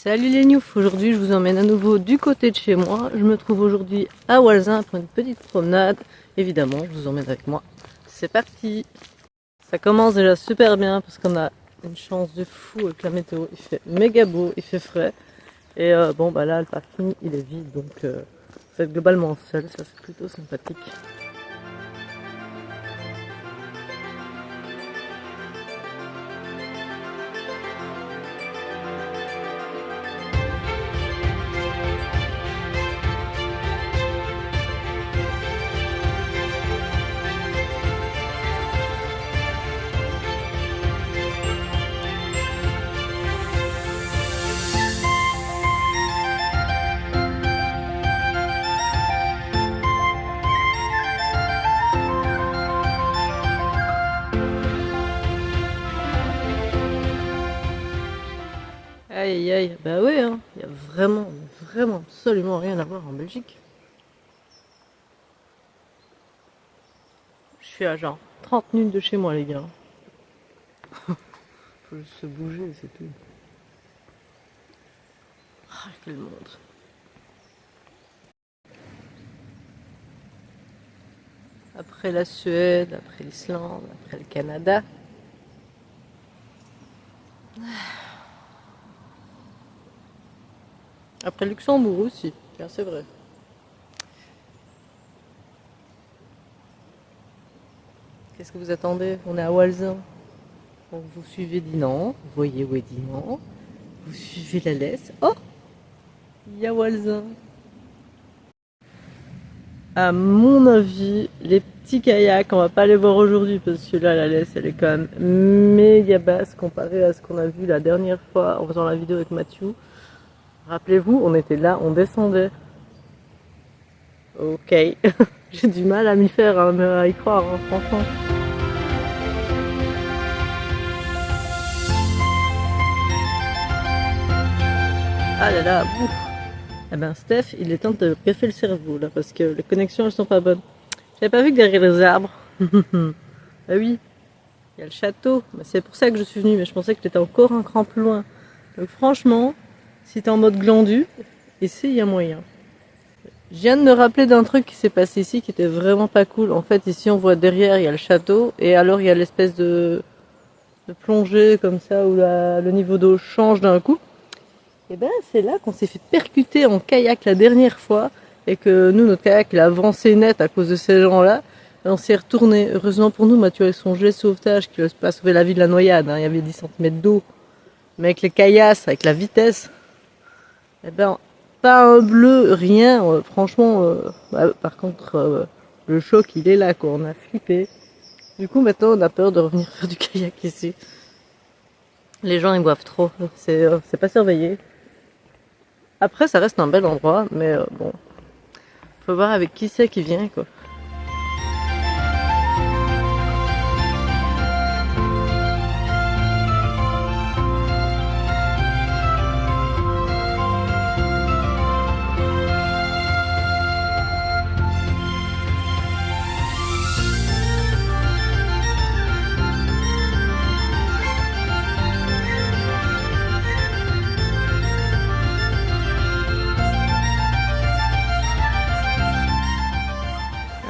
Salut les Newfs, aujourd'hui je vous emmène à nouveau du côté de chez moi. Je me trouve aujourd'hui à Walsin pour une petite promenade. Évidemment, je vous emmène avec moi. C'est parti. Ça commence déjà super bien parce qu'on a une chance de fou avec la météo. Il fait méga beau, il fait frais. Et bon bah là le parking il est vide donc vous êtes globalement seul, ça c'est plutôt sympathique. Aïe aïe aïe, bah ouais, hein. Il y a vraiment absolument rien à voir en Belgique. Je suis à genre 30 minutes de chez moi les gars. Faut juste se bouger, c'est tout. Ah, quel monde. Après la Suède, après l'Islande, après le Canada. Après le Luxembourg aussi, tiens, c'est vrai. Qu'est-ce que vous attendez? On est à Walsin. Donc vous suivez Dinan, vous voyez où est Dinan. Vous suivez la laisse. Oh, il y a Walsin. À mon avis, les petits kayaks, on va pas les voir aujourd'hui parce que là, la laisse, elle est quand même méga basse comparée à ce qu'on a vu la dernière fois en faisant la vidéo avec Mathieu. Rappelez-vous, on était là, on descendait. Ok, j'ai du mal à m'y faire, hein, à y croire, hein, franchement. Ah là là, ouf. Eh ben Steph, il est temps de te greffer le cerveau là, parce que les connexions elles sont pas bonnes. J'avais pas vu que derrière les arbres. Ah oui, il y a le château. C'est pour ça que je suis venue, mais je pensais que t'étais encore un cran plus loin. Donc franchement, si t'es en mode glandu, ici il y a moyen. Je viens de me rappeler d'un truc qui s'est passé ici qui était vraiment pas cool. En fait, ici on voit derrière il y a le château et alors il y a l'espèce de plongée comme ça où le niveau d'eau change d'un coup. Et ben c'est là qu'on s'est fait percuter en kayak la dernière fois et que nous notre kayak il a avancé net à cause de ces gens-là. Et on s'est retourné. Heureusement pour nous, Mathieu avec son gilet de sauvetage qui n'a pas sauvé la vie de la noyade. Hein. Il y avait 10 cm d'eau. Mais avec les caillasses, avec la vitesse, eh ben pas un bleu, rien. Franchement, par contre, le choc il est là quoi. On a flippé. Du coup maintenant on a peur de revenir faire du kayak ici. Les gens ils boivent trop. C'est pas surveillé. Après, ça reste un bel endroit, mais bon, faut voir avec qui c'est qui vient, quoi.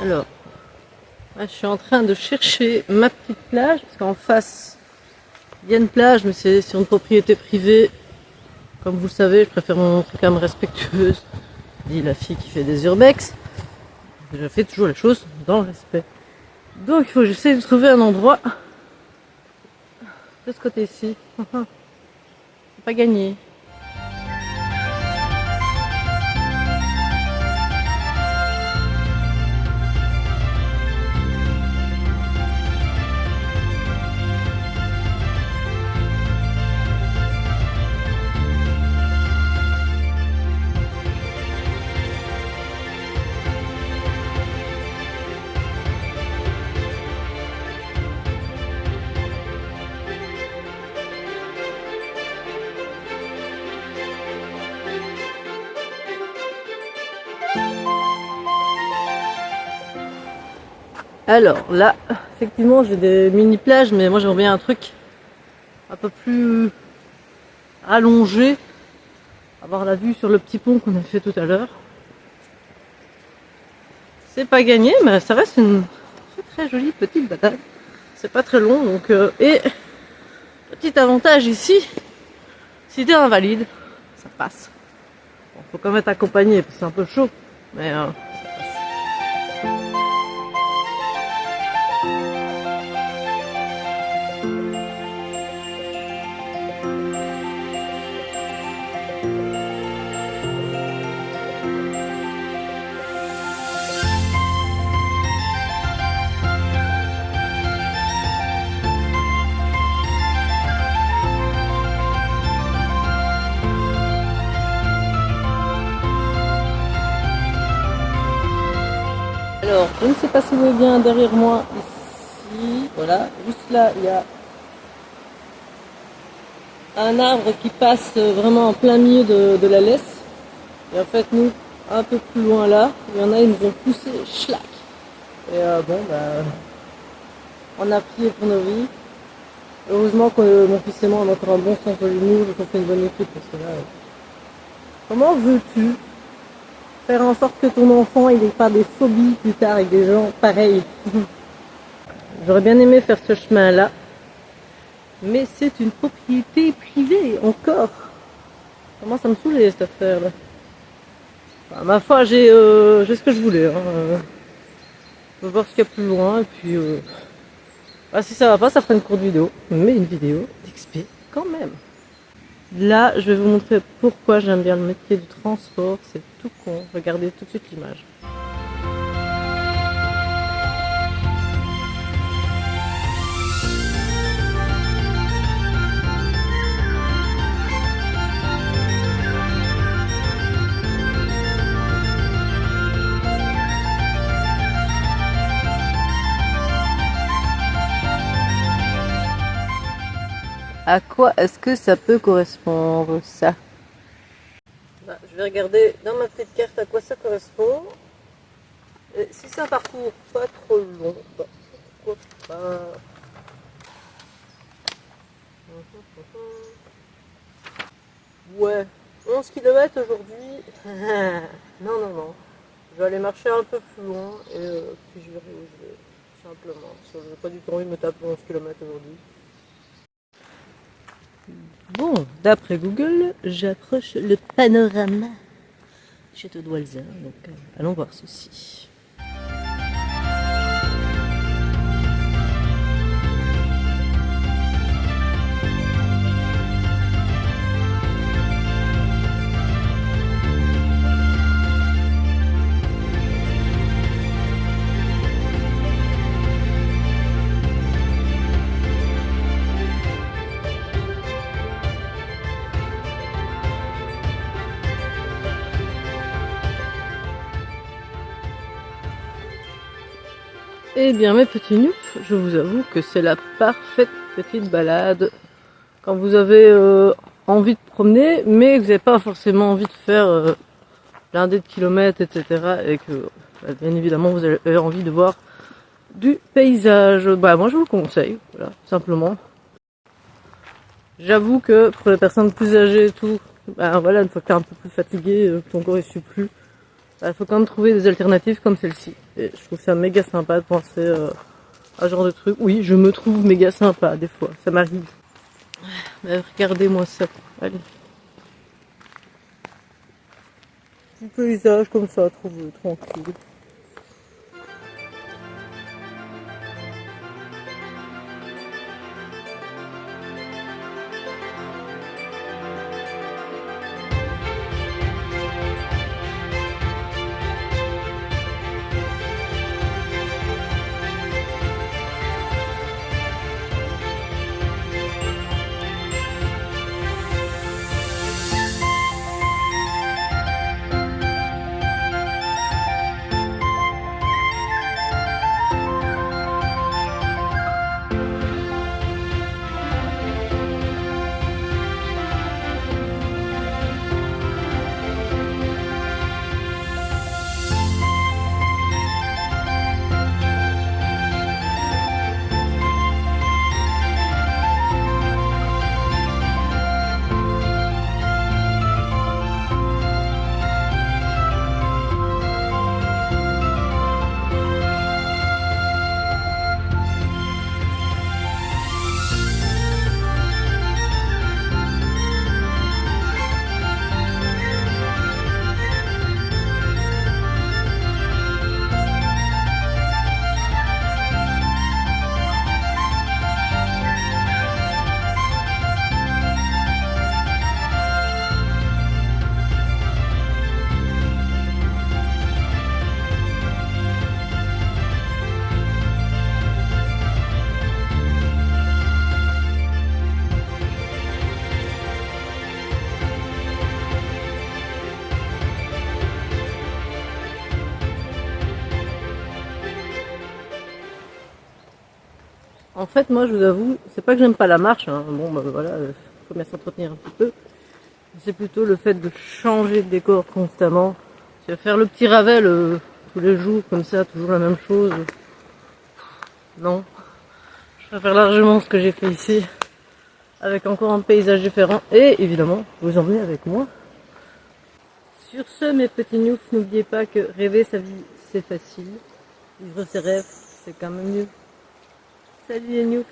Alors, là, je suis en train de chercher ma petite plage, parce qu'en face, il y a une plage, mais c'est sur une propriété privée. Comme vous le savez, je préfère me montrer quand même respectueuse, dit la fille qui fait des urbex. Je fais toujours les choses dans le respect. Donc, il faut que j'essaie de trouver un endroit de ce côté-ci. C'est pas gagné. Alors là, effectivement, j'ai des mini plages, mais moi j'aimerais bien un truc un peu plus allongé. avoir la vue sur le petit pont qu'on a fait tout à l'heure. C'est pas gagné, mais ça reste une très jolie petite balade. C'est pas très long, donc et petit avantage ici, si t'es invalide, ça passe. Bon, faut quand même être accompagné parce que c'est un peu chaud, mais ça passe. Alors, je ne sais pas si vous voyez bien derrière moi, ici, voilà, juste là, il y a un arbre qui passe vraiment en plein milieu de la laisse. Et en fait, nous, un peu plus loin là, il y en a, ils nous ont poussé, schlac. Et bon, bah, on a prié pour nos vies. Heureusement que mon fils et moi, on a encore un bon sens de l'humour, qu'on fait une bonne équipe, parce que là, comment veux-tu faire en sorte que ton enfant, il n'ait pas des phobies plus tard avec des gens pareils? J'aurais bien aimé faire ce chemin-là, mais c'est une propriété privée, encore. Comment ça me saoulait cette affaire-là. Enfin, ma foi, j'ai ce que je voulais. Hein. On va voir ce qu'il y a plus loin, et puis bah, si ça va pas, ça fera une courte vidéo, mais une vidéo d'XP quand même. Là, je vais vous montrer pourquoi j'aime bien le métier du transport. C'est tout con. Regardez tout de suite l'image. À quoi est-ce que ça peut correspondre, ça? Bah, je vais regarder dans ma petite carte à quoi ça correspond. Et si c'est un parcours pas trop long, bah, pourquoi pas. Ouais, 11 km aujourd'hui. Non, non, non. Je vais aller marcher un peu plus loin et puis je verrai où je vais. Simplement. Parce que je n'ai pas du tout envie de me taper 11 km aujourd'hui. Bon, d'après Google, j'approche le panorama du château de Walser. Donc, allons voir ceci. Eh bien mes petits noobs, je vous avoue que c'est la parfaite petite balade quand vous avez envie de promener, mais que vous n'avez pas forcément envie de faire blindé de kilomètres, etc. Et que bah, bien évidemment vous avez envie de voir du paysage. Bah moi je vous le conseille, voilà, simplement. J'avoue que pour les personnes plus âgées et tout, bah voilà, une fois que t'es un peu plus fatigué, que ton corps ne suit plus, il faut quand même trouver des alternatives comme celle-ci. Et je trouve ça méga sympa de penser à ce genre de truc. Oui, je me trouve méga sympa des fois, ça m'arrive. Mais regardez-moi ça, allez. Petit paysage comme ça, tranquille. En fait, moi, je vous avoue, c'est pas que j'aime pas la marche, hein. Bon, bah voilà, faut bien s'entretenir un petit peu. C'est plutôt le fait de changer de décor constamment. C'est faire le petit Ravel tous les jours, comme ça, toujours la même chose. Non, je préfère largement ce que j'ai fait ici, avec encore un paysage différent, et évidemment, vous emmenez avec moi. Sur ce, mes petits noufs, n'oubliez pas que rêver sa vie, c'est facile. Vivre ses rêves, c'est quand même mieux. Salut les noufs!